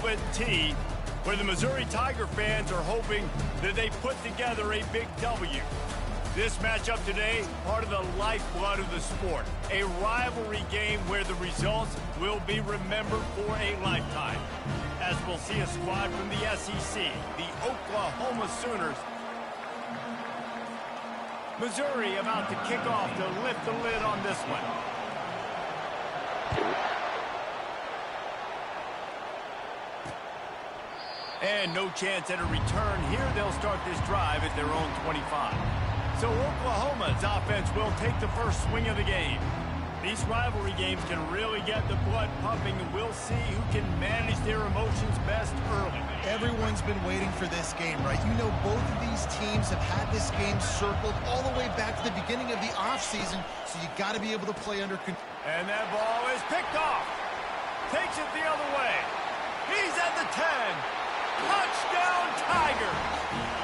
split T, where the Missouri Tiger fans are hoping that they put together a big W. This matchup today, part of the lifeblood of the sport. A rivalry game where the results will be remembered for a lifetime. As we'll see a squad from the SEC, the Oklahoma Sooners. Missouri about to kick off to lift the lid on this one. And no chance at a return here. They'll start this drive at their own 25. So Oklahoma's offense will take the first swing of the game. These rivalry games can really get the blood pumping, and we'll see who can manage their emotions best early. Everyone's been waiting for this game, right? You know, both of these teams have had this game circled all the way back to the beginning of the offseason, so you got to be able to play under control. And that ball is picked off. Takes it the other way. He's at the 10. Touchdown, Tigers!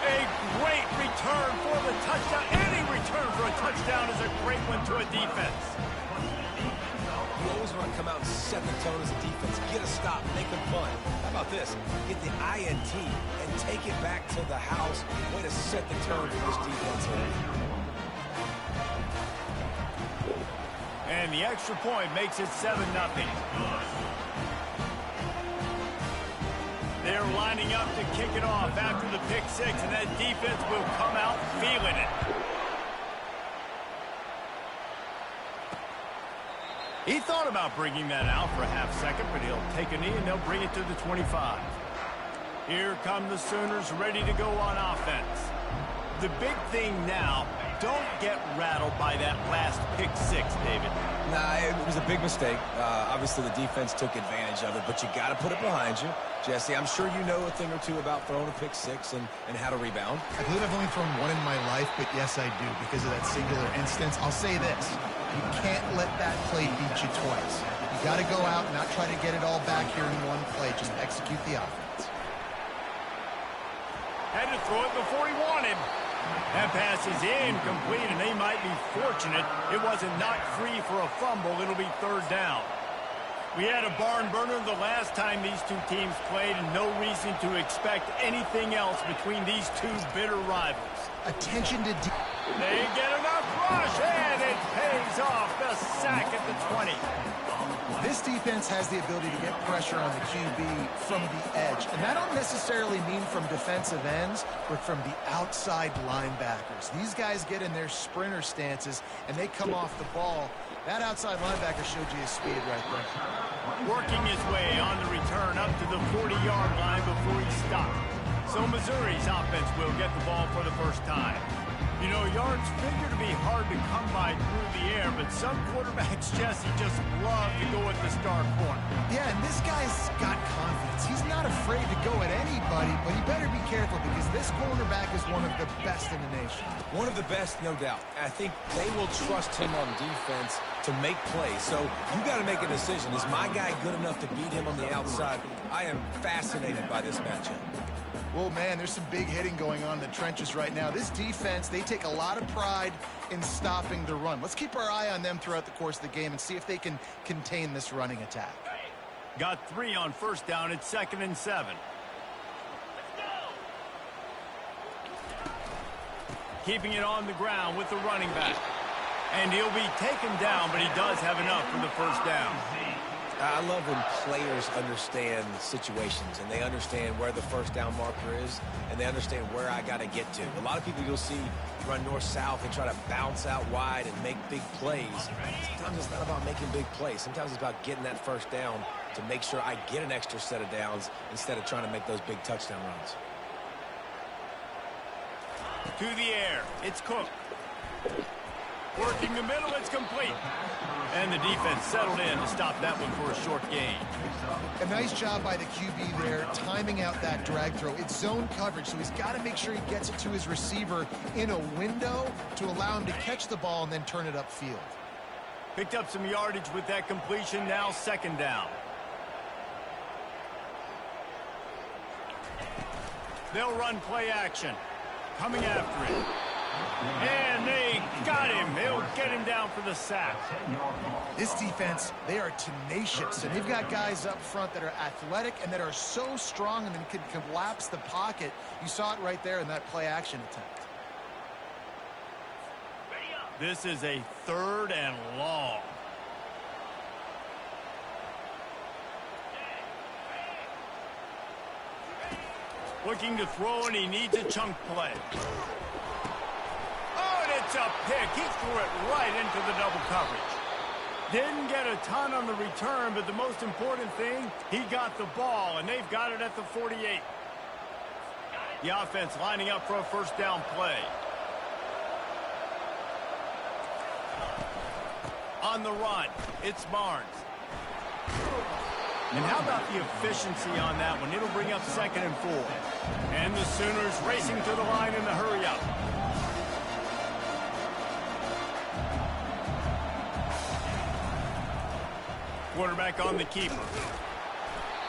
A great return for the touchdown. Any return for a touchdown is a great one to a defense. You always want to come out and set the tone as a defense. Get a stop, make them fun. How about this? Get the INT and take it back to the house. Way to set the tone for this defense here. And the extra point makes it 7-0. They're lining up to kick it off after the pick six, and that defense will come out feeling it. He thought about bringing that out for a half second, but he'll take a knee and they'll bring it to the 25. Here come the Sooners ready to go on offense. The big thing now, don't get rattled by that last pick six, David. Nah, it was a big mistake. Obviously, the defense took advantage of it, but you got to put it behind you. Jesse, I'm sure you know a thing or two about throwing a pick six and how to rebound. I believe I've only thrown one in my life, but yes, I do, because of that singular instance. I'll say this. You can't let that play beat you twice. You got to go out and not try to get it all back here in one play. Just execute the offense. Had to throw it before he wanted. That pass is incomplete, and they might be fortunate it wasn't knocked free for a fumble. It'll be third down. We had a barn burner the last time these two teams played, and no reason to expect anything else between these two bitter rivals. Attention to... They get enough rush, and it pays off. The sack at the 20. This defense has the ability to get pressure on the QB from the edge. And that don't necessarily mean from defensive ends, but from the outside linebackers. These guys get in their sprinter stances, and they come off the ball. That outside linebacker showed you his speed right there. Working his way on the return up to the 40-yard line before he stopped. So Missouri's offense will get the ball for the first time. You know, yards figure to be hard to come by through the air, but some quarterbacks, Jesse, just love to go at the star corner. Yeah, and this guy's got confidence. He's not afraid to go at anybody, but he better be careful because this cornerback is one of the best in the nation. One of the best, no doubt. I think they will trust him on defense to make plays. So you got to make a decision. Is my guy good enough to beat him on the outside? I am fascinated by this matchup. Well, man, there's some big hitting going on in the trenches right now. This defense, they take a lot of pride in stopping the run. Let's keep our eye on them throughout the course of the game and see if they can contain this running attack. Got 3 on first down. It's 2nd and 7. Keeping it on the ground with the running back. And he'll be taken down, but he does have enough for the first down. I love when players understand situations and they understand where the first down marker is and they understand where I got to get to. A lot of people you'll see run north-south and try to bounce out wide and make big plays. Sometimes it's not about making big plays. Sometimes it's about getting that first down to make sure I get an extra set of downs instead of trying to make those big touchdown runs. To the air. It's Cook. Working the middle, it's complete. And the defense settled in to stop that one for a short gain. A nice job by the QB there, timing out that drag throw. It's zone coverage, so he's got to make sure he gets it to his receiver in a window to allow him to catch the ball and then turn it upfield. Picked up some yardage with that completion, now 2nd down. They'll run play action. Coming after it. And they Got him. He'll get him down for the sack. This defense, they are tenacious, and they've got guys up front that are athletic and that are so strong and can collapse the pocket. You saw it right there in that play-action attempt. This is a 3rd and long. Looking to throw, and he needs a chunk play. Oh, and it's a pick. He threw it right into the double coverage. Didn't get a ton on the return, but the most important thing, he got the ball, and they've got it at the 48. The offense lining up for a first down play. On the run, it's Barnes. And how about the efficiency on that one? It'll bring up 2nd and 4. And the Sooners racing to the line in the hurry-up. Quarterback on the keeper.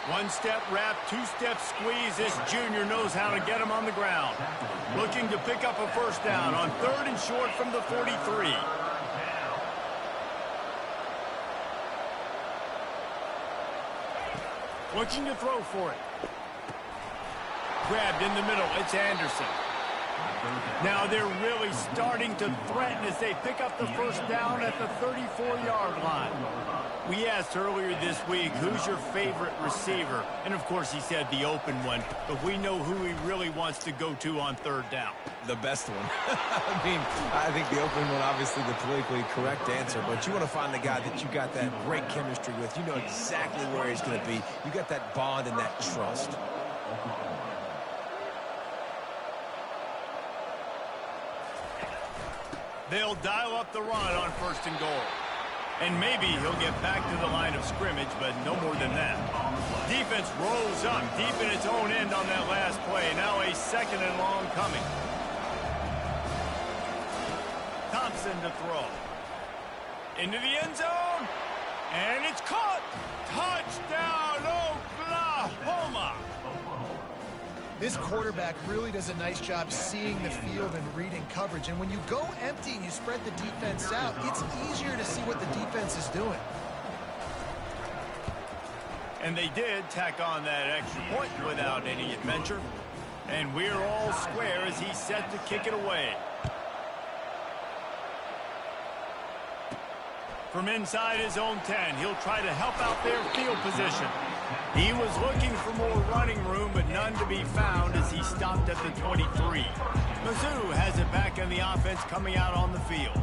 1-step wrap, 2-step squeeze. This junior knows how to get him on the ground. Looking to pick up a first down on 3rd and short from the 43. Looking to throw for it. Grabbed in the middle. It's Anderson. Now they're really starting to threaten as they pick up the first down at the 34-yard line. We asked earlier this week, who's your favorite receiver? And, of course, he said the open one. But we know who he really wants to go to on 3rd down. The best one. I think the open one, obviously the politically correct answer, but you want to find the guy that you got that great chemistry with. You know exactly where he's going to be. You got that bond and that trust. They'll dial up the run on 1st and goal. And maybe he'll get back to the line of scrimmage, but no more than that. Defense rolls up deep in its own end on that last play. Now a 2nd and long coming. Thompson to throw. Into the end zone. And it's caught. Touchdown, Oklahoma. This quarterback really does a nice job seeing the field and reading coverage. And when you go empty and you spread the defense out, it's easier to see what the defense is doing. And they did tack on that extra point without any adventure. And we're all square as he's set to kick it away. From inside his own 10, he'll try to help out their field position. He was looking for more running room, but none to be found as he stopped at the 23. Mizzou has it back in the offense coming out on the field.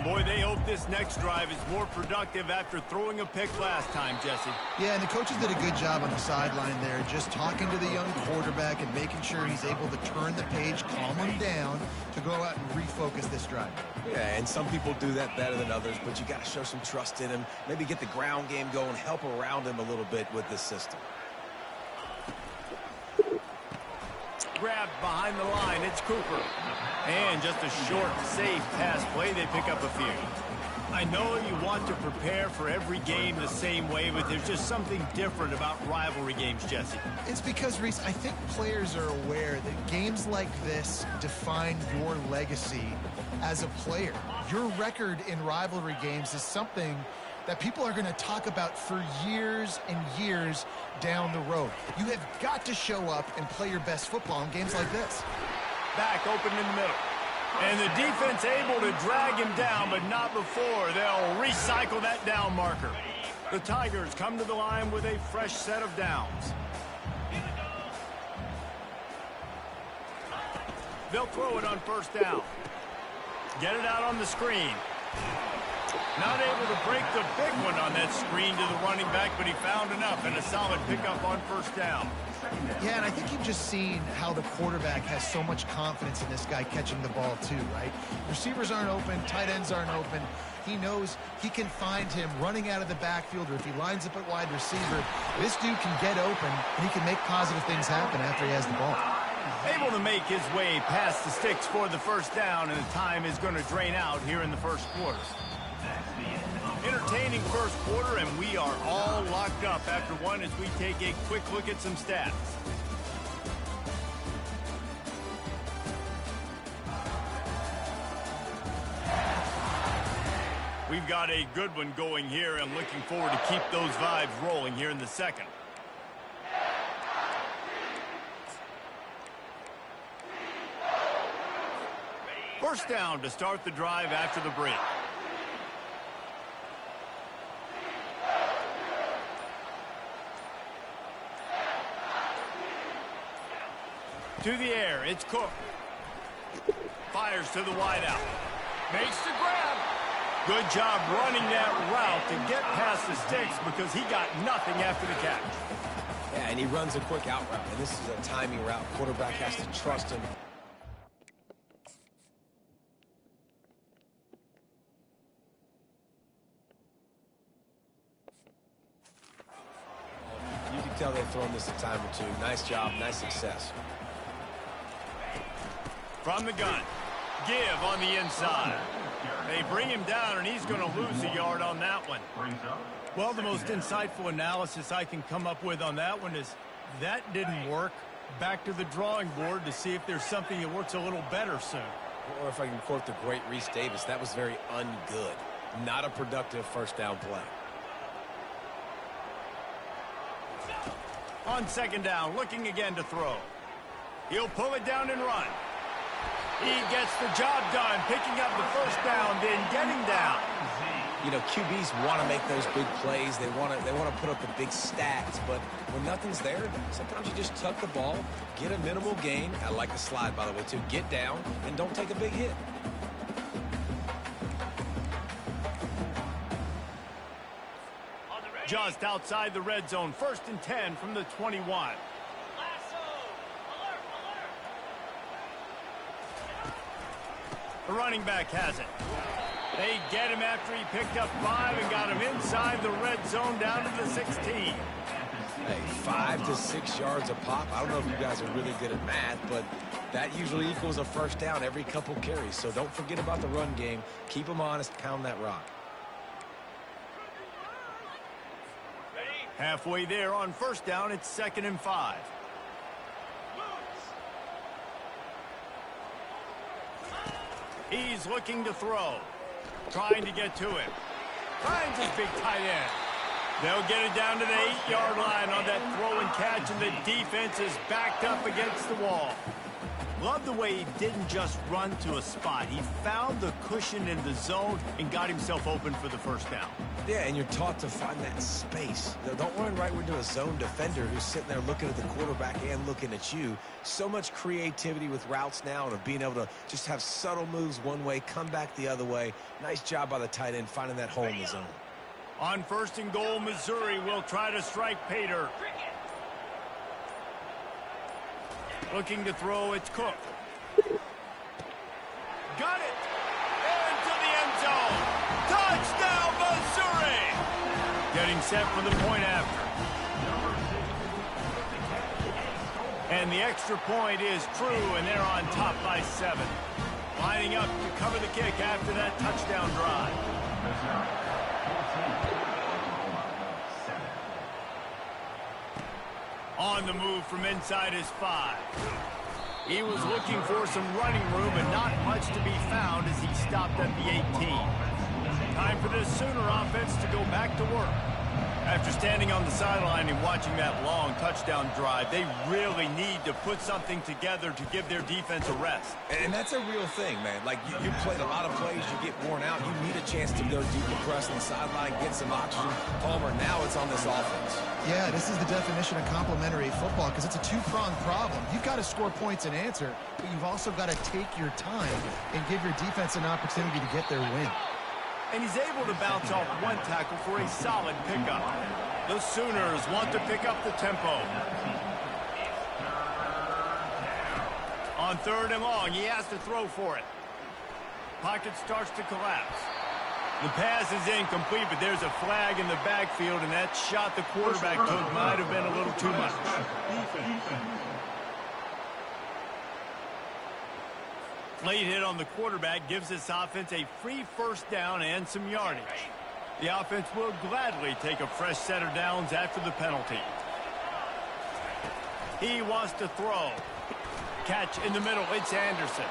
Boy, they hope this next drive is more productive after throwing a pick last time, Jesse. Yeah, and the coaches did a good job on the sideline there, just talking to the young quarterback and making sure he's able to turn the page, calm him down, to go out and refocus this drive. Yeah, and some people do that better than others, but you got to show some trust in him, maybe get the ground game going, help around him a little bit with this system. Grabbed behind the line, it's Cooper. And just a short, safe pass play, they pick up a few. I know you want to prepare for every game the same way, but there's just something different about rivalry games, Jesse. It's because, Reese, I think players are aware that games like this define your legacy as a player. Your record in rivalry games is something that people are going to talk about for years and years down the road. You have got to show up and play your best football in games like this. Back open in the middle. And the defense able to drag him down, but not before. They'll recycle that down marker. The Tigers come to the line with a fresh set of downs. They'll throw it on 1st down. Get it out on the screen. Not able to break the big one on that screen to the running back, but he found enough and a solid pickup on 1st down. Yeah, and I think you've just seen how the quarterback has so much confidence in this guy catching the ball too, right? Receivers aren't open, tight ends aren't open. He knows he can find him running out of the backfield, or if he lines up at wide receiver, this dude can get open and he can make positive things happen after he has the ball. Able to make his way past the sticks for the 1st down, and the time is going to drain out here in the 1st quarter. Entertaining 1st quarter, and we are all locked up after one as we take a quick look at some stats. We've got a good one going here, and looking forward to keep those vibes rolling here in the second. First down to start the drive after the break. To the air, it's Cook. Fires to the wideout. Makes the grab. Good job running that route to get past the sticks because he got nothing after the catch. Yeah, and he runs a quick out route, and this is a timing route. Quarterback has to trust him. You can tell they've thrown this a time or two. Nice job, nice success. From the gun, give on the inside. They bring him down, and he's going to lose a yard on that one. Well, the most insightful analysis I can come up with on that one is that didn't work. Back to the drawing board to see if there's something that works a little better soon. Or if I can quote the great Reese Davis, that was very ungood. Not a productive first down play. On second down, looking again to throw. He'll pull it down and run. He gets the job done, picking up the first down, then getting down. You know, QBs want to make those big plays. They want to put up the big stats, but when nothing's there, sometimes you just tuck the ball, get a minimal gain. I like the slide, by the way, too. Get down and don't take a big hit. Just outside the red zone, 1st and 10 from the 21. The running back has it. They get him after he picked up 5 and got him inside the red zone down to the 16. Hey, 5 to 6 yards a pop. I don't know if you guys are really good at math, but that usually equals a first down every couple carries. So don't forget about the run game. Keep them honest. Pound that rock. Halfway there on first down, it's 2nd and 5. He's looking to throw. Trying to get to him. Finds his big tight end. They'll get it down to the 8-yard line on that throw and catch, and the defense is backed up against the wall. Love the way he didn't just run to a spot. He found the cushion in the zone and got himself open for the first down. Yeah, and you're taught to find that space. Don't run right into a zone defender who's sitting there looking at the quarterback and looking at you. So much creativity with routes now and of being able to just have subtle moves one way, come back the other way. Nice job by the tight end finding that hole in the zone. On 1st and goal, Missouri will try to strike Pater. Looking to throw, it's Cook. Got it! Into the end zone! Touchdown, Missouri! Getting set for the point after. And the extra point is true, and they're on top by 7. Lining up to cover the kick after that touchdown drive. On the move from inside his 5. He was looking for some running room and not much to be found as he stopped at the 18. Time for this Sooner offense to go back to work. After standing on the sideline and watching that long touchdown drive, they really need to put something together to give their defense a rest. And that's a real thing, man. Like, you played a lot of plays, you get worn out, you need a chance to go decompress on the sideline, get some oxygen. Palmer, now it's on this offense. Yeah, this is the definition of complementary football because it's a two-pronged problem. You've got to score points and answer, but you've also got to take your time and give your defense an opportunity to get their win. And he's able to bounce off one tackle for a solid pickup. The Sooners want to pick up the tempo. On 3rd and long, he has to throw for it. Pocket starts to collapse. The pass is incomplete, but there's a flag in the backfield, and that shot the quarterback took might have been a little too much. Late hit on the quarterback gives this offense a free first down and some yardage. The offense will gladly take a fresh set of downs after the penalty. He wants to throw. Catch in the middle. It's Anderson.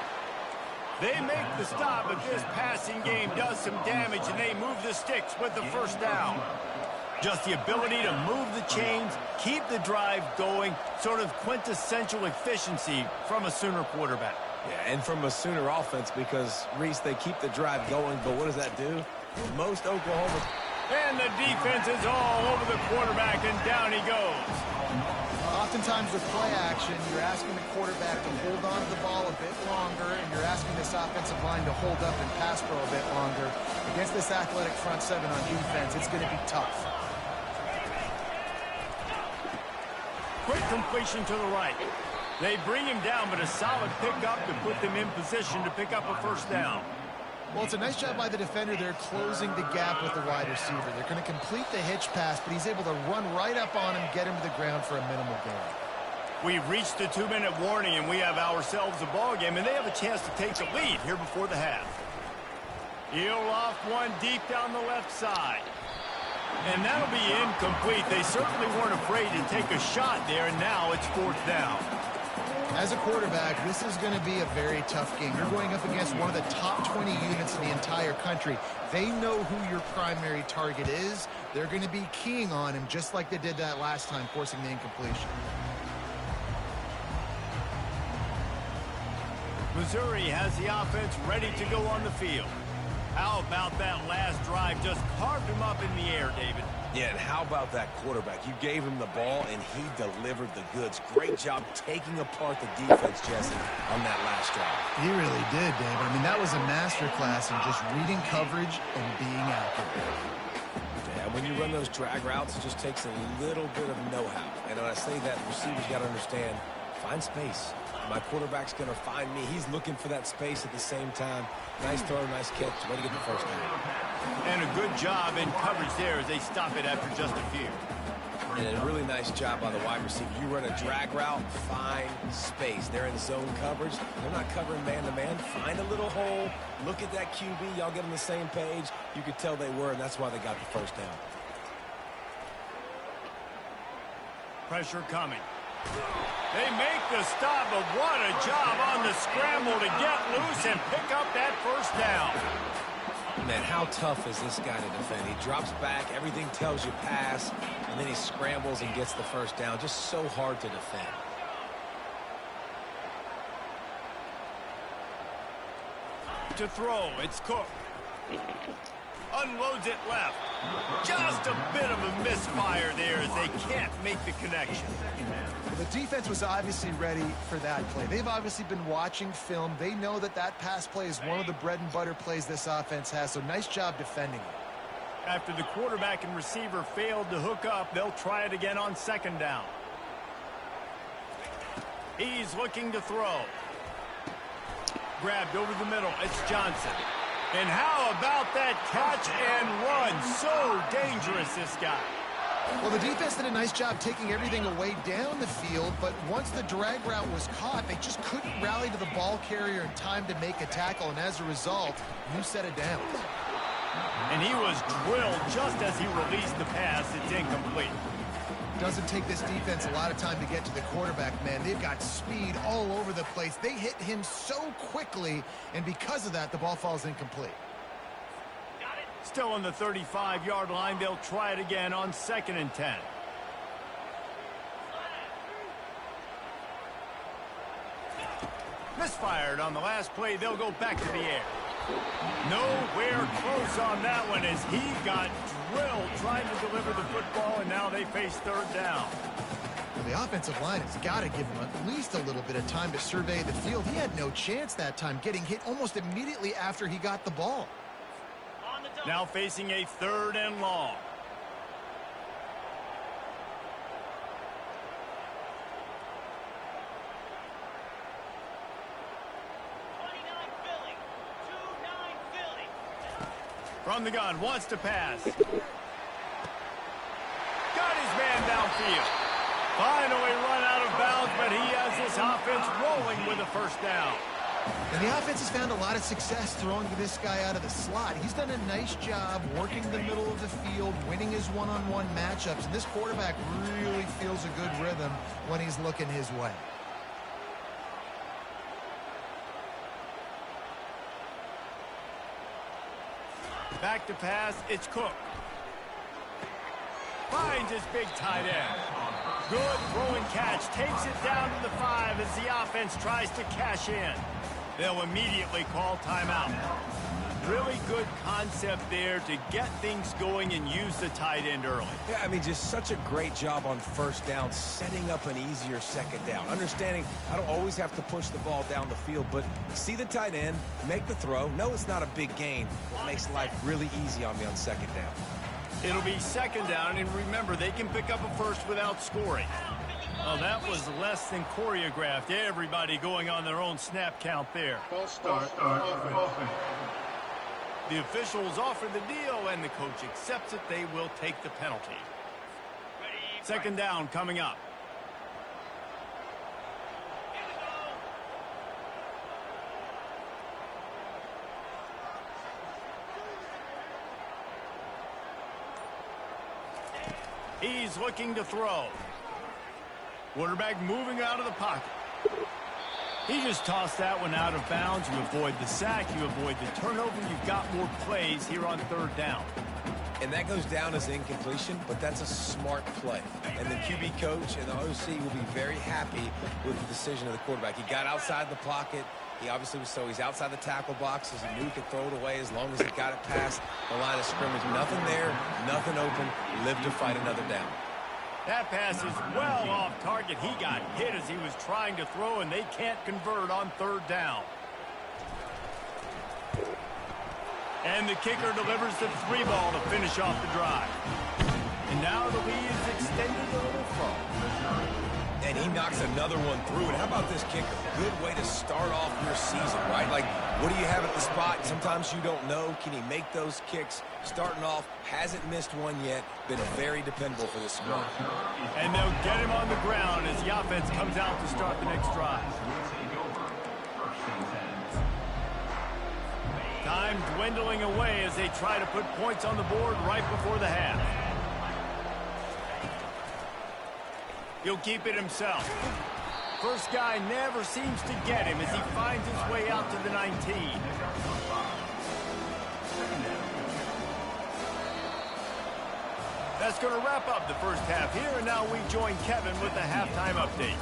They make the stop, but this passing game does some damage, and they move the sticks with the first down. Just the ability to move the chains, keep the drive going, sort of quintessential efficiency from a Sooner quarterback. Yeah, and from a Sooner offense, because, Reese, they keep the drive going, but what does that do? Most Oklahoma... And the defense is all over the quarterback, and down he goes. Oftentimes with play action, you're asking the quarterback to hold on to the ball a bit longer, and you're asking this offensive line to hold up and pass pro a bit longer. Against this athletic front seven on defense, it's going to be tough. Quick completion to the right. They bring him down, but a solid pickup to put them in position to pick up a first down. Well, it's a nice job by the defender. They're closing the gap with the wide receiver. They're going to complete the hitch pass, but he's able to run right up on him, get him to the ground for a minimal gain. We've reached the 2-minute warning, and we have ourselves a ball game, and they have a chance to take the lead here before the half. He'll off one deep down the left side. And that'll be incomplete. They certainly weren't afraid to take a shot there, and now it's fourth down. As a quarterback, this is going to be a very tough game. You're going up against one of the top 20 units in the entire country. They know who your primary target is. They're going to be keying on him just like they did that last time, forcing the incompletion. Missouri has the offense ready to go on the field. How about that last drive? Just carved him up in the air, David. Yeah, and how about that quarterback? You gave him the ball, and he delivered the goods. Great job taking apart the defense, Jesse, on that last drive. He really did, Dave. I mean, that was a masterclass in just reading coverage and being accurate. Yeah, when you run those drag routes, it just takes a little bit of know-how. And when I say that, receivers got to understand, find space. My quarterback's going to find me. He's looking for that space at the same time. Nice throw, nice catch. Way to get the first down. And a good job in coverage there as they stop it after just a few. And a really nice job by the wide receiver. You run a drag route, find space. They're in zone coverage. They're not covering man-to-man. Find a little hole. Look at that QB. Y'all get on the same page. You could tell they were, and that's why they got the first down. Pressure coming. They make the stop, but what a job on the scramble to get loose and pick up that first down. Man, how tough is this guy to defend? He drops back, everything tells you pass, and then he scrambles and gets the first down. Just so hard to defend. To throw, it's Cook. Unloads it left. Just a bit of a misfire there as they can't make the connection. Well, the defense was obviously ready for that play. They've obviously been watching film. They know that that pass play is one of the bread and butter plays this offense has, so nice job defending it. After the quarterback and receiver failed to hook up, they'll try it again on second down. He's looking to throw. Grabbed over the middle. It's Johnson. And how about that catch and run? So dangerous, this guy. Well, the defense did a nice job taking everything away down the field, but once the drag route was caught, they just couldn't rally to the ball carrier in time to make a tackle, and as a result, you set it down. And he was drilled just as he released the pass. It's incomplete. Doesn't take this defense a lot of time to get to the quarterback, man. They've got speed all over the place. They hit him so quickly, and because of that, the ball falls incomplete. Still on the 35-yard line. They'll try it again on 2nd and 10. Misfired on the last play. They'll go back to the air. Nowhere close on that one as he got drilled trying to deliver the football, and now they face third down. Well, the offensive line has got to give him at least a little bit of time to survey the field. He had no chance that time, getting hit almost immediately after he got the ball. Now facing a 3rd and long. From the gun, wants to pass. Got his man downfield. Finally run out of bounds, but he has this offense rolling with a first down. And the offense has found a lot of success throwing to this guy out of the slot. He's done a nice job working the middle of the field, winning his one-on-one matchups, and this quarterback really feels a good rhythm when he's looking his way. Back to pass, it's Cook. Finds his big tight end. Good throw and catch. Takes it down to the 5 as the offense tries to cash in. They'll immediately call timeout. Really good concept there to get things going and use the tight end early. Yeah, I mean, just such a great job on first down, setting up an easier second down. Understanding I don't always have to push the ball down the field, but see the tight end, make the throw. No, it's not a big gain. It makes life really easy on me on second down. It'll be second down, and remember, they can pick up a first without scoring. Oh, that was less than choreographed. Everybody going on their own snap count there. Start. The officials offer the deal, and the coach accepts it. They will take the penalty. Second down coming up. He's looking to throw. Quarterback moving out of the pocket. He just tossed that one out of bounds. You avoid the sack. You avoid the turnover. You've got more plays here on third down. And that goes down as incompletion, but that's a smart play. And the QB coach and the OC will be very happy with the decision of the quarterback. He got outside the pocket. He obviously was so he's outside the tackle boxes. He knew he could throw it away as long as he got it past the line of scrimmage. Nothing there, nothing open. Live to fight another down. That pass is well off target. He got hit as he was trying to throw, and they can't convert on third down. And the kicker delivers the 3 ball to finish off the drive. And now the lead is extended a little further. And he knocks another one through. And how about this kicker? Good way to start off your season, right? Like, what do you have at the spot? Sometimes you don't know. Can he make those kicks? Starting off, hasn't missed one yet. Been very dependable for this squad. And they'll get him on the ground as the offense comes out to start the next drive. Time dwindling away as they try to put points on the board right before the half. He'll keep it himself. First guy never seems to get him as he finds his way out to the 19. That's going to wrap up the first half here, and now we join Kevin with the halftime update.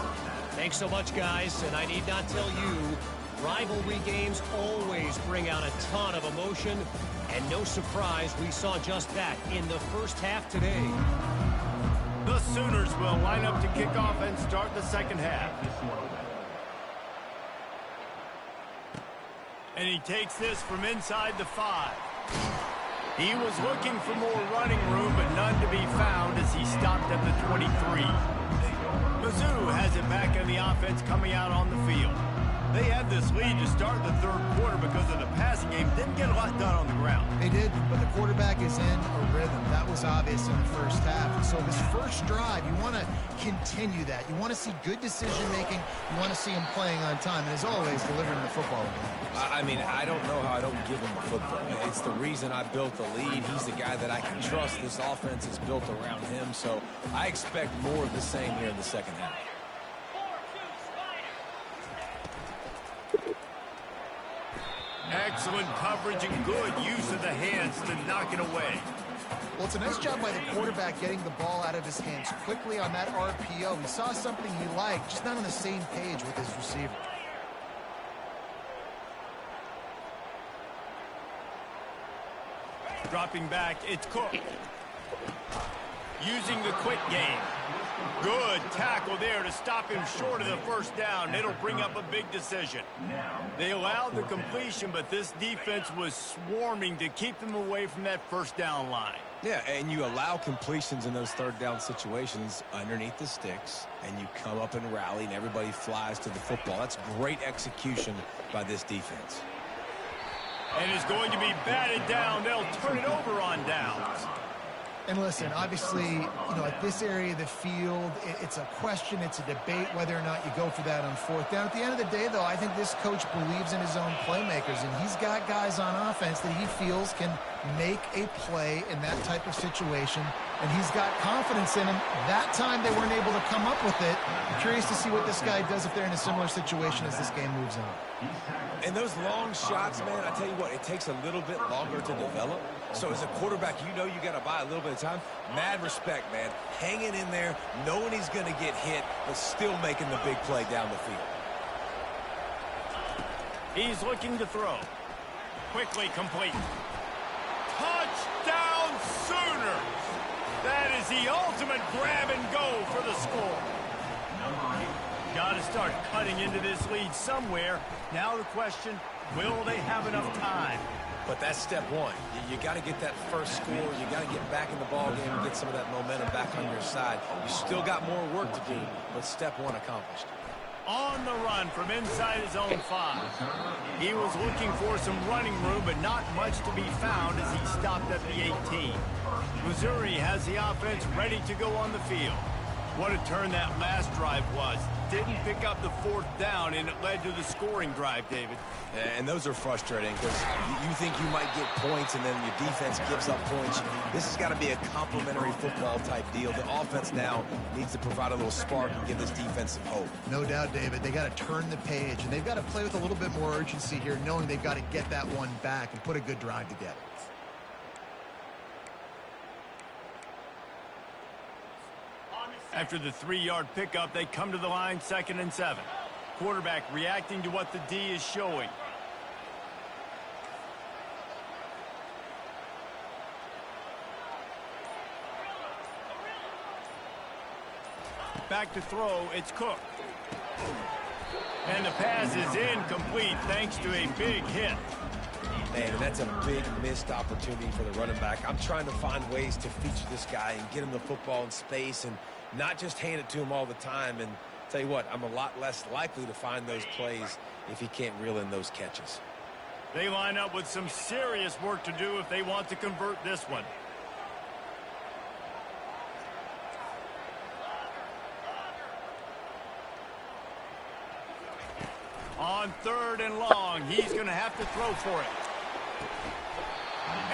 Thanks so much, guys, and I need not tell you, rivalry games always bring out a ton of emotion, and no surprise we saw just that in the first half today. The Sooners will line up to kick off and start the second half. And he takes this from inside the 5. He was looking for more running room, but none to be found as he stopped at the 23. Mizzou has it back in the offense coming out on the field. They had this lead to start the third quarter because of the passing game. Didn't get a lot done on the ground. They did, but the quarterback is in a rhythm. That was obvious in the first half. And so this first drive, you want to continue that. You want to see good decision-making. You want to see him playing on time. And as always, delivering the football. I mean, I don't know how I don't give him the football. It's the reason I built the lead. He's the guy that I can trust. This offense is built around him. So I expect more of the same here in the second half. Excellent coverage and good use of the hands to knock it away. Well, it's a nice job by the quarterback getting the ball out of his hands quickly on that RPO. He saw something he liked, just not on the same page with his receiver. Dropping back, it's Cook. Using the quick game. Good tackle there to stop him short of the first down. It'll bring up a big decision. They allowed the completion, but this defense was swarming to keep them away from that first down line. Yeah, and you allow completions in those third down situations underneath the sticks, and you come up and rally, and everybody flies to the football. That's great execution by this defense. And it's going to be batted down. They'll turn it over on downs. And listen, obviously, you know, at this area of the field, it's a question, it's a debate whether or not you go for that on fourth down. At the end of the day, though, I think this coach believes in his own playmakers, and he's got guys on offense that he feels can make a play in that type of situation, and he's got confidence in him. That time they weren't able to come up with it. I'm curious to see what this guy does if they're in a similar situation as this game moves on. And those long shots, man, I tell you what, it takes a little bit longer to develop. So as a quarterback, you know you got to buy a little bit of time. Mad respect, man. Hanging in there, knowing he's going to get hit, but still making the big play down the field. He's looking to throw. Quickly complete. Touchdown Sooners! That is the ultimate grab and go for the score. Got to start cutting into this lead somewhere. Now the question, will they have enough time? But that's step one. You got to get that first score. You got to get back in the ball game and get some of that momentum back on your side. You still got more work to do, but step one accomplished. On the run from inside his own 5. He was looking for some running room, but not much to be found as he stopped at the 18. Missouri has the offense ready to go on the field. What a turn that last drive was. Didn't pick up the 4th down, and it led to the scoring drive, David. And those are frustrating because you think you might get points and then your defense gives up points. This has got to be a complementary football type deal. The offense now needs to provide a little spark and give this defense some hope. No doubt, David. They got to turn the page, and they've got to play with a little bit more urgency here, knowing they've got to get that one back and put a good drive together. After the 3-yard pickup, they come to the line 2nd and 7. Quarterback reacting to what the D is showing. Back to throw, it's Cook. And the pass is incomplete thanks to a big hit. Man, and that's a big missed opportunity for the running back. I'm trying to find ways to feature this guy and get him the football in space and not just hand it to him all the time. And tell you what, I'm a lot less likely to find those plays if he can't reel in those catches. They line up with some serious work to do if they want to convert this one. On 3rd and long, he's going to have to throw for it.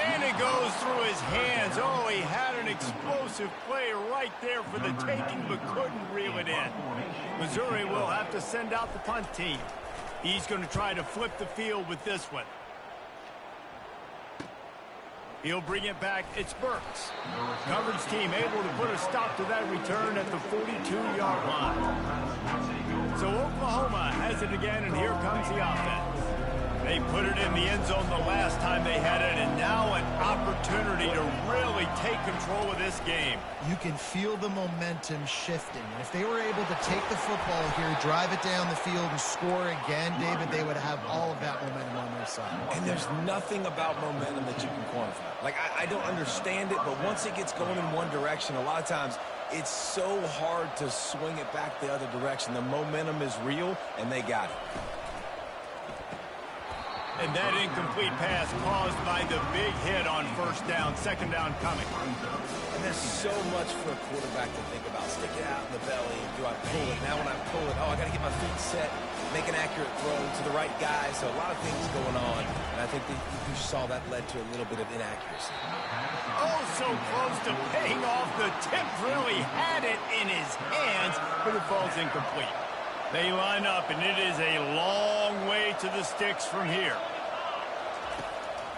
And it goes through his hands. Oh, he had an explosive play right there for the taking, but couldn't reel it in. Missouri will have to send out the punt team. He's going to try to flip the field with this one. He'll bring it back. It's Burks. Coverage team able to put a stop to that return at the 42-yard line. So Oklahoma has it again, and here comes the offense. They put it in the end zone the last time they had it, and now an opportunity to really take control of this game. You can feel the momentum shifting. And if they were able to take the football here, drive it down the field, and score again, David, they would have all of that momentum on their side. And there's nothing about momentum that you can quantify. Like, I don't understand it, but once it gets going in one direction, a lot of times it's so hard to swing it back the other direction. The momentum is real, and they got it. And that incomplete pass caused by the big hit on 1st down, 2nd down coming. And there's so much for a quarterback to think about. Stick it out in the belly. Do I pull it? Now when I pull it, oh, I got to get my feet set, make an accurate throw to the right guy. So a lot of things going on. And I think that you saw that led to a little bit of inaccuracy. Oh, so close to paying off. The tip really had it in his hands, but it falls incomplete. They line up, and it is a long way to the sticks from here.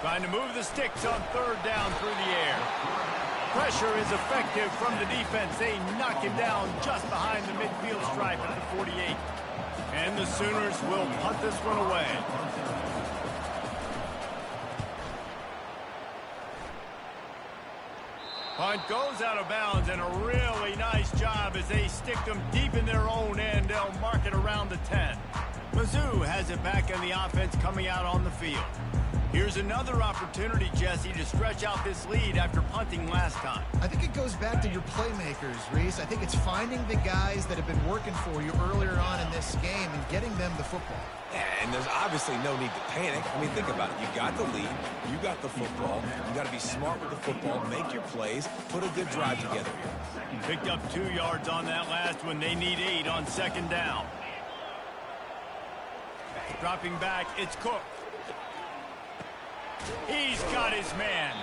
Trying to move the sticks on 3rd down through the air. Pressure is effective from the defense. They knock him down just behind the midfield stripe at the 48. And the Sooners will punt this one away. Punt goes out of bounds, and a really nice job as they stick them deep in their own end. They'll mark it around the 10. Mizzou has it back in the offense coming out on the field. Here's another opportunity, Jesse, to stretch out this lead after punting last time. I think it goes back to your playmakers, Reese. I think it's finding the guys that have been working for you earlier on in this game and getting them the football. Yeah, and there's obviously no need to panic. I mean, think about it. You got the lead. You got the football. You got to be smart with the football, make your plays, put a good drive together here. Picked up 2 yards on that last one. They need 8 on 2nd down. Dropping back, it's Cook. He's got his man.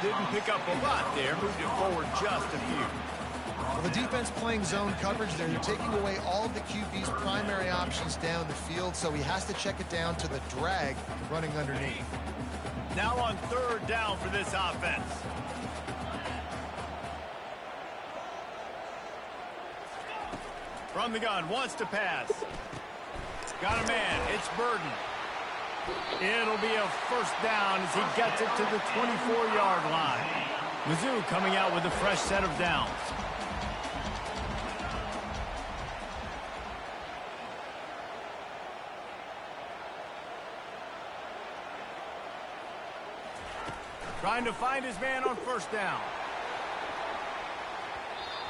Didn't pick up a lot there. Moved it forward just a few. Well, the defense playing zone coverage there. They're taking away all of the QB's primary options down the field, so he has to check it down to the drag running underneath. Now on third down for this offense. From the gun, wants to pass. Got a man, it's Burden. It'll be a first down as he gets it to the 24-yard line. Mizzou coming out with a fresh set of downs. Trying to find his man on first down.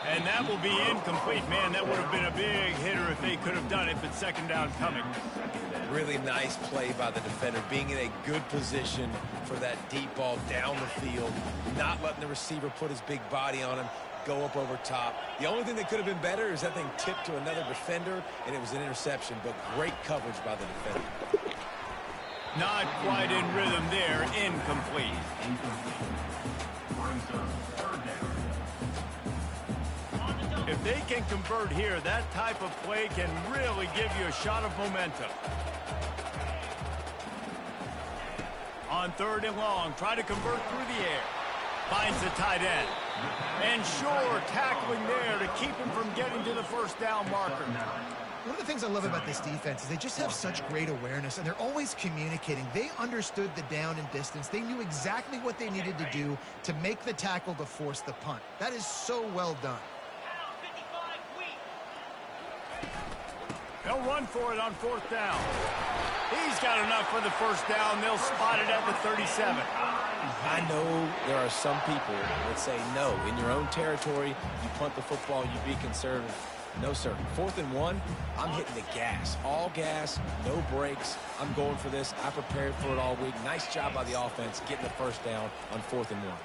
And that will be incomplete. Man, that would have been a big hitter if they could have done it, but second down coming. Really nice play by the defender, being in a good position for that deep ball down the field, not letting the receiver put his big body on him, go up over top. The only thing that could have been better is that thing tipped to another defender, and it was an interception, but great coverage by the defender. Not quite in rhythm there, incomplete. If they can convert here, that type of play can really give you a shot of momentum. On third and long, try to convert through the air. Finds the tight end. And sure, tackling there to keep him from getting to the first down marker. One of the things I love about this defense is they just have such great awareness, and they're always communicating. They understood the down and distance. They knew exactly what they needed to do to make the tackle to force the punt. That is so well done. They'll run for it on fourth down. He's got enough for the first down. They'll spot it at the 37. I know there are some people that say, no, in your own territory, you punt the football, you be conservative. No, sir. 4th and 1, I'm hitting the gas. All gas, no brakes. I'm going for this. I prepared for it all week. Nice job by the offense getting the first down on 4th and 1.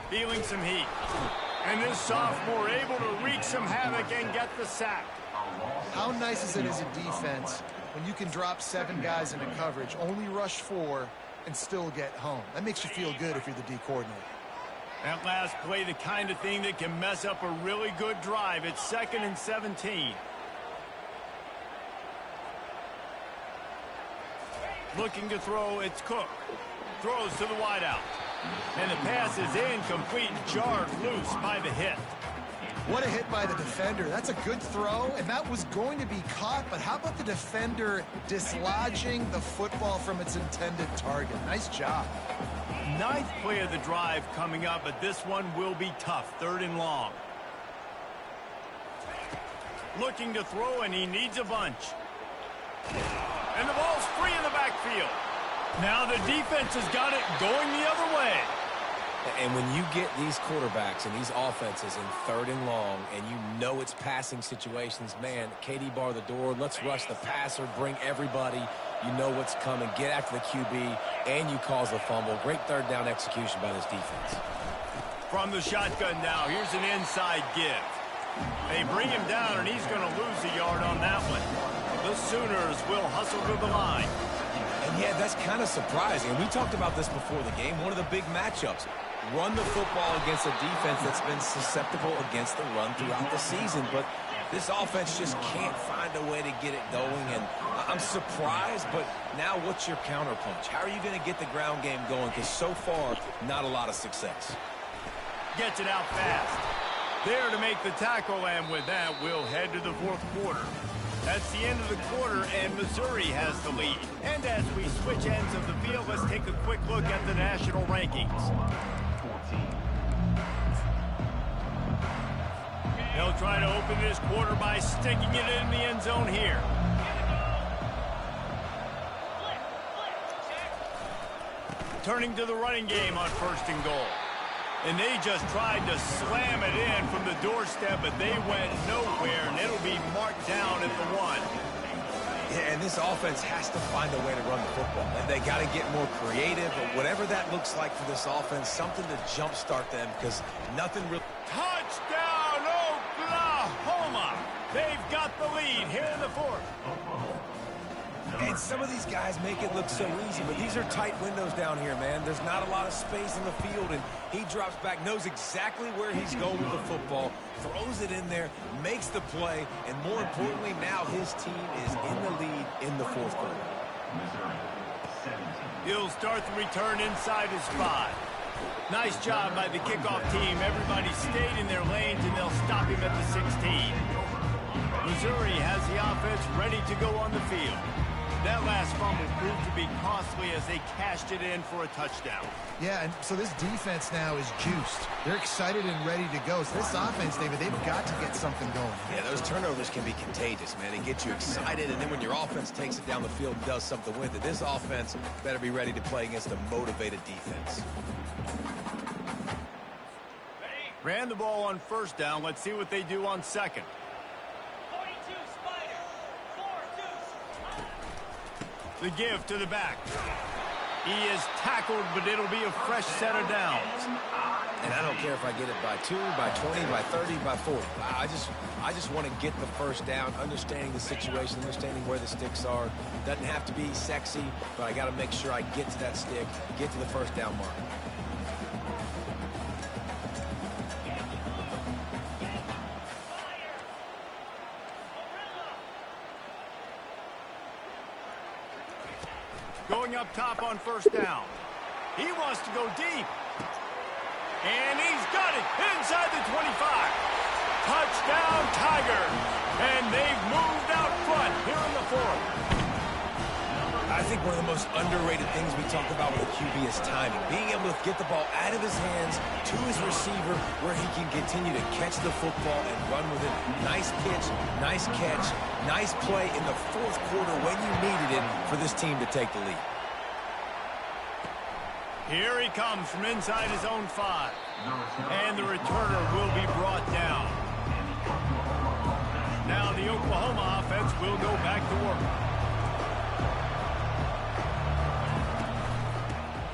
Feeling some heat. And this sophomore able to wreak some havoc and get the sack. How nice is it as a defense when you can drop 7 guys into coverage, only rush 4, and still get home? That makes you feel good if you're the D coordinator. That last play, the kind of thing that can mess up a really good drive. It's 2nd and 17. Looking to throw, it's Cook. Throws to the wideout. And the pass is incomplete, jarred loose by the hit. What a hit by the defender. That's a good throw, and that was going to be caught, but how about the defender dislodging the football from its intended target? Nice job. 9th play of the drive coming up, but this one will be tough. 3rd and long. Looking to throw, and he needs a bunch. And the ball's free in the backfield. Now the defense has got it going the other way. And when you get these quarterbacks and these offenses in 3rd and long, and you know it's passing situations, man, KD bar the door, let's rush the passer, bring everybody. You know what's coming. Get after the QB, and you cause the fumble. Great 3rd down execution by this defense. From the shotgun now, here's an inside give. They bring him down, and he's going to lose a yard on that one. The Sooners will hustle to the line. And yeah, that's kind of surprising. And we talked about this before the game. One of the big matchups. Run the football against a defense that's been susceptible against the run throughout the season. But this offense just can't find a way to get it going. And I'm surprised, but now what's your counterpunch? How are you going to get the ground game going? Because so far, not a lot of success. Gets it out fast. There to make the tackle, and with that, we'll head to the 4th quarter. That's the end of the quarter, and Missouri has the lead. And as we switch ends of the field, let's take a quick look at the national rankings. They'll try to open this quarter by sticking it in the end zone here. Turning to the running game on 1st and goal. And they just tried to slam it in from the doorstep, but they went nowhere, and it'll be marked down at the 1. Yeah, and this offense has to find a way to run the football. And they got to get more creative, but whatever that looks like for this offense, something to jumpstart them, because nothing really... Touchdown, Oklahoma! They've got the lead here in the 4th. And some of these guys make it look so easy, but these are tight windows down here, man. There's not a lot of space in the field, and he drops back, knows exactly where he's going with the football, throws it in there, makes the play, and more importantly, now his team is in the lead in the fourth quarter. He'll start the return inside his 5. Nice job by the kickoff team. Everybody stayed in their lanes, and they'll stop him at the 16. Missouri has the offense ready to go on the field. That last fumble proved to be costly as they cashed it in for a touchdown. Yeah, and so this defense now is juiced. They're excited and ready to go. So this offense, David, they've got to get something going. Yeah, those turnovers can be contagious, man. They get you excited, and then when your offense takes it down the field and does something with it, this offense better be ready to play against a motivated defense. Ran the ball on first down. Let's see what they do on second. The give to the back. He is tackled, but it'll be a fresh set of downs. And I don't care if I get it by 2, by 20, by 30, by 40. I just want to get the first down, understanding the situation, understanding where the sticks are. Doesn't have to be sexy, but I got to make sure I get to that stick, get to the first down mark. Going up top on first down. He wants to go deep. And he's got it inside the 25. Touchdown, Tigers. And they've moved out front here in the fourth. I think one of the most underrated things we talk about with a QB is timing. Being able to get the ball out of his hands to his receiver where he can continue to catch the football and run with it. Nice pitch, nice catch, nice play in the fourth quarter when you needed it for this team to take the lead. Here he comes from inside his own 5. And the returner will be brought down. Now the Oklahoma offense will go back to work.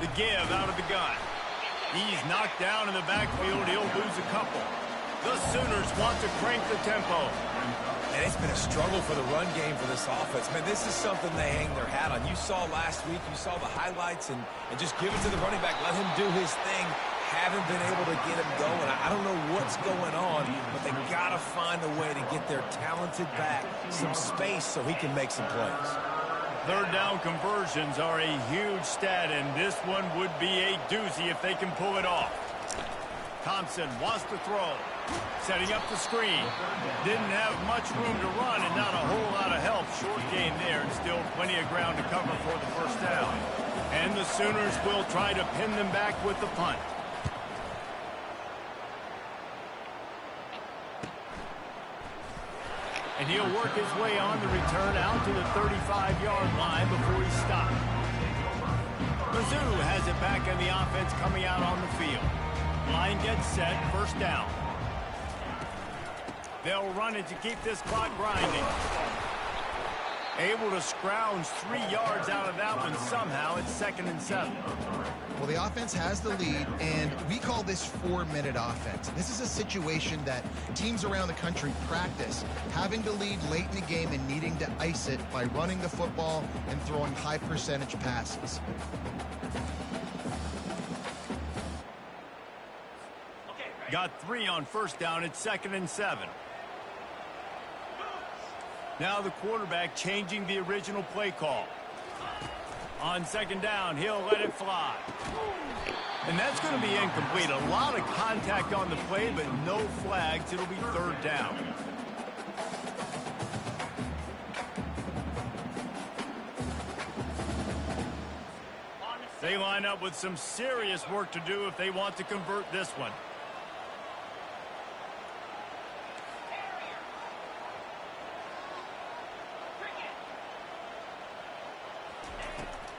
The give out of the gun. He's knocked down in the backfield. He'll lose a couple. The Sooners want to crank the tempo. And it's been a struggle for the run game for this offense. Man, this is something they hang their hat on. You saw last week, you saw the highlights, and just give it to the running back. Let him do his thing. Haven't been able to get him going. I don't know what's going on, but they got to find a way to get their talented back some space so he can make some plays. Third down conversions are a huge stat, and this one would be a doozy if they can pull it off. Thompson wants to throw. Setting up the screen. Didn't have much room to run and not a whole lot of help. Short game there and still plenty of ground to cover for the first down. And the Sooners will try to pin them back with the punt. And he'll work his way on the return out to the 35-yard line before he stopped. Mizzou has it back in the offense coming out on the field. Line gets set, first down. They'll run it to keep this clock grinding. Able to scrounge 3 yards out of that one somehow. It's 2nd and 7. Well, the offense has the lead, and we call this 4-minute offense. This is a situation that teams around the country practice, having the lead late in the game and needing to ice it by running the football and throwing high-percentage passes. Got 3 on first down. It's 2nd and 7. Now the quarterback changing the original play call. On second down, he'll let it fly. And that's going to be incomplete. A lot of contact on the play, but no flags. It'll be third down. They line up with some serious work to do if they want to convert this one.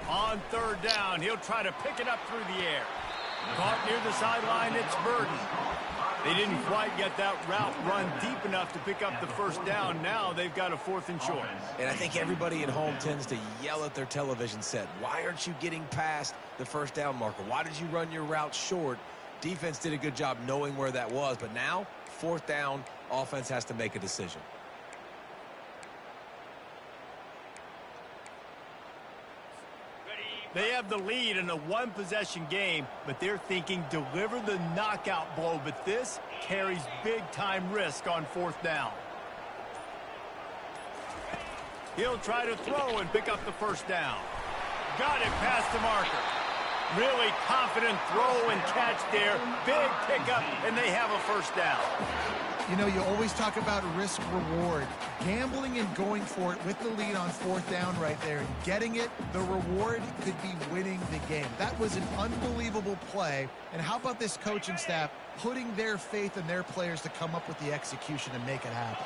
On third down, he'll try to pick it up through the air. Caught near the sideline, it's Burden. They didn't quite get that route run deep enough to pick up the first down. Now they've got a 4th and short. And I think everybody at home tends to yell at their television set. Why aren't you getting past the first down marker? Why did you run your route short? Defense did a good job knowing where that was. But now, 4th down, offense has to make a decision. They have the lead in a one-possession game, but they're thinking deliver the knockout blow. But this carries big-time risk on fourth down. He'll try to throw and pick up the first down. Got it past the marker. Really confident throw and catch there. Big pickup, and they have a first down. You know, you always talk about risk-reward. Gambling and going for it with the lead on fourth down right there and getting it, the reward could be winning the game. That was an unbelievable play. And how about this coaching staff putting their faith in their players to come up with the execution and make it happen?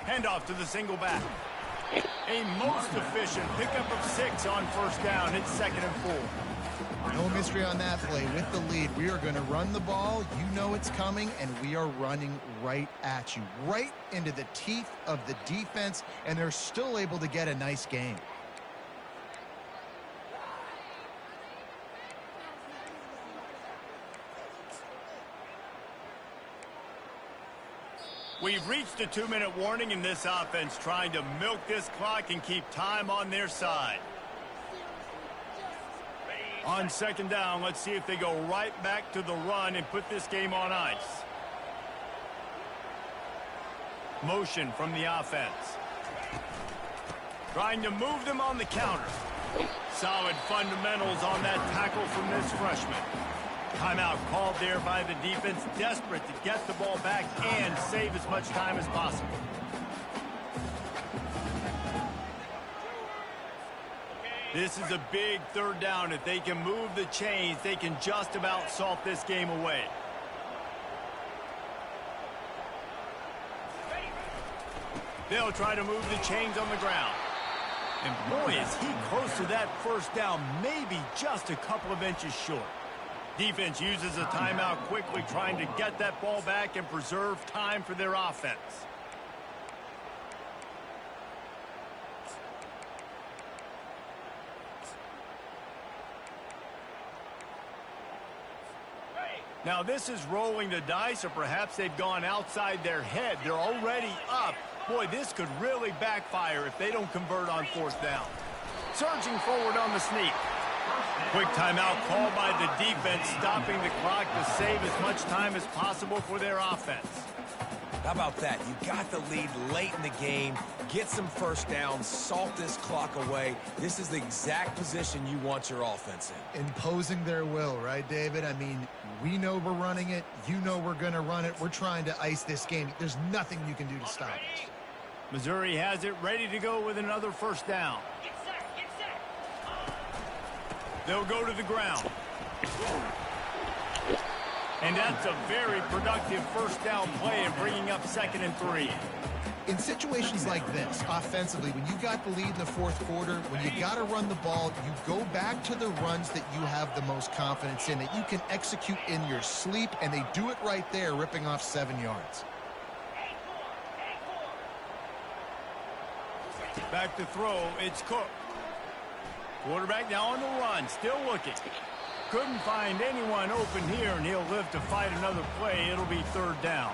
Handoff to the single back. A most efficient pickup of 6 on first down. It's 2nd and 4. No mystery on that play. With the lead, we are going to run the ball. You know it's coming, and we are running right at you, right into the teeth of the defense, and they're still able to get a nice game. We've reached a 2-minute warning in this offense, trying to milk this clock and keep time on their side. On 2nd down, let's see if they go right back to the run and put this game on ice. Motion from the offense. Trying to move them on the counter. Solid fundamentals on that tackle from this freshman. Timeout called there by the defense, desperate to get the ball back and save as much time as possible. This is a big 3rd down. If they can move the chains, they can just about salt this game away. They'll try to move the chains on the ground. And boy, is he close to that first down, maybe just a couple of inches short. Defense uses a timeout quickly, trying to get that ball back and preserve time for their offense. Now this is rolling the dice, or perhaps they've gone outside their head. They're already up. Boy, this could really backfire if they don't convert on 4th down. Surging forward on the sneak. Quick timeout called by the defense, stopping the clock to save as much time as possible for their offense. How about that? You got the lead late in the game. Get some first downs, salt this clock away. This is the exact position you want your offense in. Imposing their will, right, David? I mean, we know we're running it. You know we're going to run it. We're trying to ice this game. There's nothing you can do to stop us. Missouri has it ready to go with another first down. They'll go to the ground. And that's a very productive first down play and bringing up 2nd and 3. In situations like this, offensively, when you got the lead in the 4th quarter, when you got to run the ball, you go back to the runs that you have the most confidence in, that you can execute in your sleep, and they do it right there, ripping off 7 yards. Back to throw, it's Cook. Quarterback now on the run, still looking. Couldn't find anyone open here, and he'll live to fight another play. It'll be 3rd down.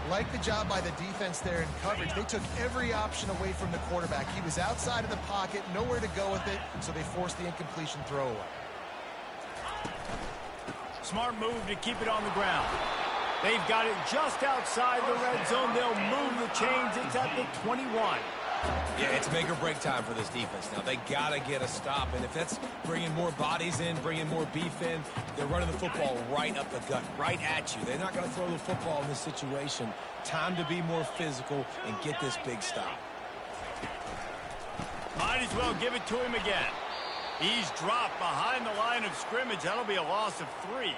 Like the job by the defense there in coverage. They took every option away from the quarterback. He was outside of the pocket, nowhere to go with it, so they forced the incompletion throwaway. Smart move to keep it on the ground. They've got it just outside the red zone. They'll move the chains. It's at the 21. Yeah, it's make or break time for this defense now. They got to get a stop, and if that's bringing more bodies in, bringing more beef in, they're running the football right up the gut, right at you. They're not going to throw the football in this situation. Time to be more physical and get this big stop. Might as well give it to him again. He's dropped behind the line of scrimmage. That'll be a loss of 3.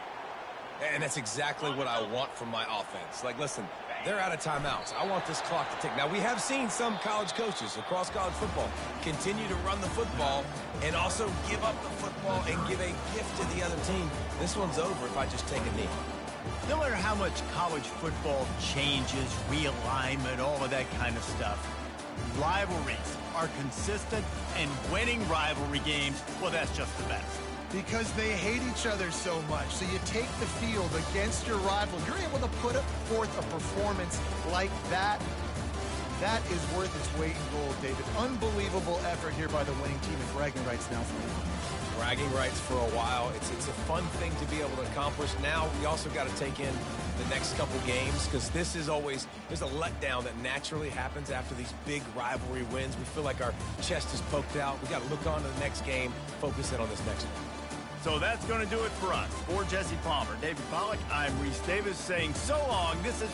And that's exactly what I want from my offense. Like, listen, they're out of timeouts. I want this clock to tick. Now, we have seen some college coaches across college football continue to run the football and also give up the football and give a gift to the other team. This one's over if I just take a knee. No matter how much college football changes, realignment, all of that kind of stuff, rivalries are consistent, and winning rivalry games, well, that's just the best. Because they hate each other so much. So you take the field against your rival. You're able to put forth a performance like that. That is worth its weight in gold, David. Unbelievable effort here by the winning team, and bragging rights now for them. Bragging rights for a while. It's a fun thing to be able to accomplish. Now we also got to take in the next couple games, because this is always, there's a letdown that naturally happens after these big rivalry wins. We feel like our chest is poked out. We got to look on to the next game, focus in on this next one. So that's going to do it for us. For Jesse Palmer, David Pollack, I'm Reese Davis saying so long. This has